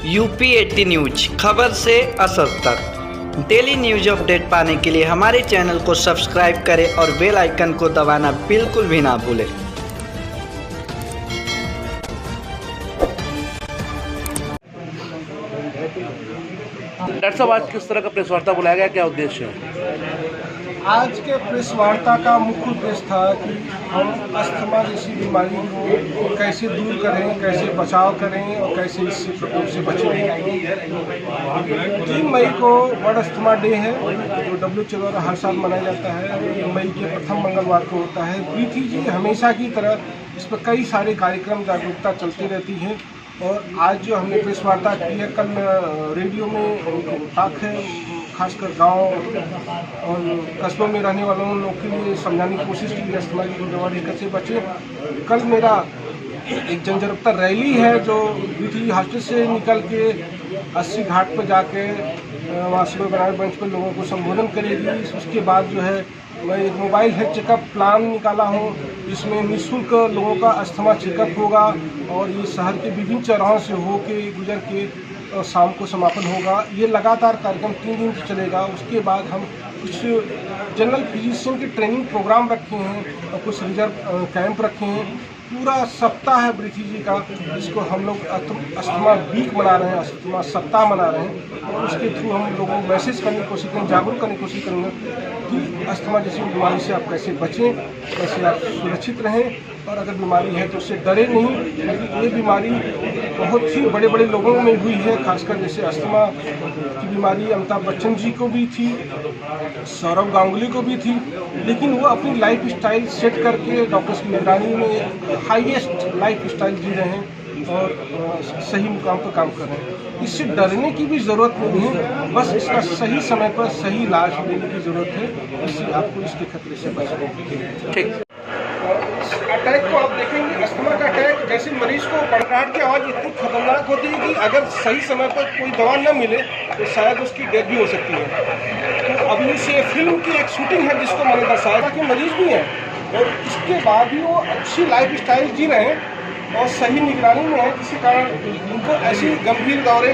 UP 80 news, खबर से असर तक। डेली न्यूज अपडेट पाने के लिए हमारे चैनल को सब्सक्राइब करें और बेल आइकन को दबाना बिल्कुल भी ना भूलें। डॉक्टर साहब, आज किस तरह का प्रेस वार्ता बुलाया गया, क्या उद्देश्य है? आज के प्रेस वार्ता का मुख्य उद्देश्य था कि हम अस्थमा जैसी बीमारी को कैसे दूर करें, कैसे बचाव करें और कैसे इससे प्रकोप से बचें। 3 मई को वर्ल्ड अस्थमा डे है जो WHO द्वारा हर साल मनाया जाता है। मई के प्रथम मंगलवार को होता है। BTG हमेशा की तरह इस पर कई सारे कार्यक्रम जागरूकता चलती रहती है और आज जो हमने प्रेस वार्ता की है, कल रेडियो में ताक है, खासकर गांव और कस्बों में रहने वालों लोगों के लिए समझाने की कोशिश की अस्थमा की बीमारी कैसे बचे। कल मेरा एक जनजागरूकता रैली है जो BTG हॉस्पिटल से निकल के 80 घाट पर जाके वहाँ सुबह बनाए मंच पर लोगों को संबोधन करेगी। उसके बाद जो है मैं एक मोबाइल हेल्थ चेकअप प्लान निकाला हूँ, इसमें निःशुल्क लोगों का अस्थमा चेकअप होगा और ये शहर के विभिन्न चौराहों से होके गुजर के शाम को समापन होगा। ये लगातार कार्यक्रम 3 दिन से चलेगा। उसके बाद हम कुछ जनरल फिजिशियन के ट्रेनिंग प्रोग्राम रखे हैं और कुछ रिजर्व कैंप रखे हैं। पूरा सप्ताह है BTG का, जिसको हम लोग अस्थमा वीक मना रहे हैं, अस्थमा सप्ताह मना रहे हैं और उसके थ्रू हम लोगों को मैसेज करने की कोशिश करेंगे, जागरूक करने की कोशिश करेंगे कि अस्थमा जैसी बीमारी से आप कैसे बचें, कैसे आप सुरक्षित रहें और अगर बीमारी है तो उससे डरे नहीं। ये बीमारी बहुत ही बड़े बड़े लोगों में हुई है, खासकर जैसे अस्थमा की बीमारी अमिताभ बच्चन जी को भी थी, सौरव गांगुली को भी थी, लेकिन वो अपनी लाइफ स्टाइल सेट करके डॉक्टर्स की निगरानी में हाईएस्ट लाइफ स्टाइल जी रहे हैं और सही मुकाम पर काम कर रहे हैं। इससे डरने की भी ज़रूरत नहीं है, बस इसका सही समय पर सही इलाज लेने की ज़रूरत है, इससे आपको इसके खतरे से बचना। ठीक। अटैक को आप देखेंगे, अस्थमा का अटैक जैसे मरीज को बड़बड़ाहट की आवाज़ इतनी खतरनाक होती है कि अगर सही समय पर कोई दवा न मिले तो शायद उसकी डेथ भी हो सकती है। तो अभी से फिल्म की एक शूटिंग है जिसको मैंने दर्शाया कि मरीज भी हैं और इसके बाद भी वो अच्छी लाइफ स्टाइल जी रहे हैं और सही निगरानी में है, जिसके कारण उनको ऐसी गंभीर दौरे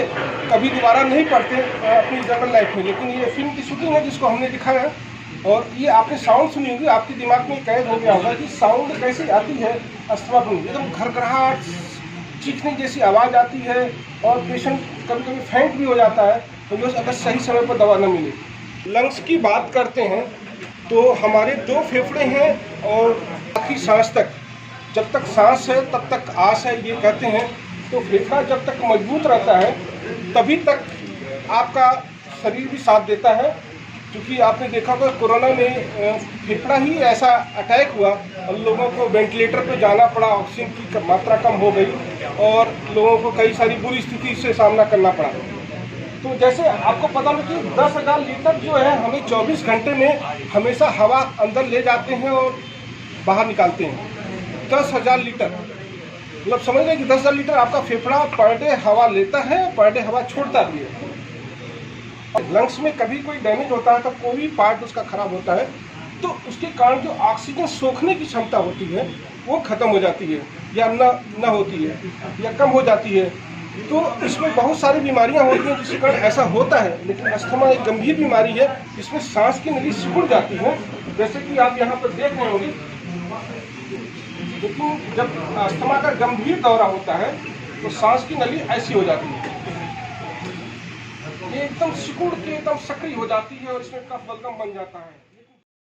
कभी दोबारा नहीं पड़ते अपनी जनरल लाइफ में। लेकिन ये फिल्म की शूटिंग है जिसको हमने दिखाया है और ये आपने साउंड सुनी होगी, आपके दिमाग में कैद हो गया होगा कि साउंड कैसे आती है अस्थमा में। एकदम घरघराहट, चीखने जैसी आवाज़ आती है और पेशेंट कभी कभी फेंट भी हो जाता है तो जो अगर सही समय पर दवा न मिले। लंग्स की बात करते हैं तो हमारे 2 फेफड़े हैं और आखिरी सांस तक, जब तक सांस है तब तक आस है, ये कहते हैं। तो फेफड़ा जब तक मजबूत रहता है तभी तक आपका शरीर भी साथ देता है। क्योंकि आपने देखा होगा कोरोना में फेफड़ा ही ऐसा अटैक हुआ और लोगों को वेंटिलेटर पे जाना पड़ा, ऑक्सीजन की मात्रा कम हो गई और लोगों को कई सारी बुरी स्थिति से सामना करना पड़ा। तो जैसे आपको पता हो कि 10,000 लीटर जो है हमें 24 घंटे में हमेशा हवा अंदर ले जाते हैं और बाहर निकालते हैं। 10,000 लीटर मतलब समझ लें कि 10,000 लीटर आपका फेफड़ा पर डे हवा लेता है, पर डे हवा छोड़ता भी है। लंग्स में कभी कोई डैमेज होता है तो कोई भी पार्ट उसका खराब होता है तो उसके कारण जो ऑक्सीजन सोखने की क्षमता होती है वो खत्म हो जाती है या न होती है या कम हो जाती है। तो इसमें बहुत सारी बीमारियां होती हैं जिसके कारण ऐसा होता है। लेकिन अस्थमा एक गंभीर बीमारी है, इसमें सांस की नली सिकुड़ जाती है, जैसे कि आप यहाँ पर देख रहे होंगे। लेकिन जब अस्थमा का गंभीर दौरा होता है तो सांस की नली ऐसी हो जाती है, ये एकदम सिकुड़ के एकदम सक्रिय हो जाती है और इसमें कफ बलगम बन जाता है।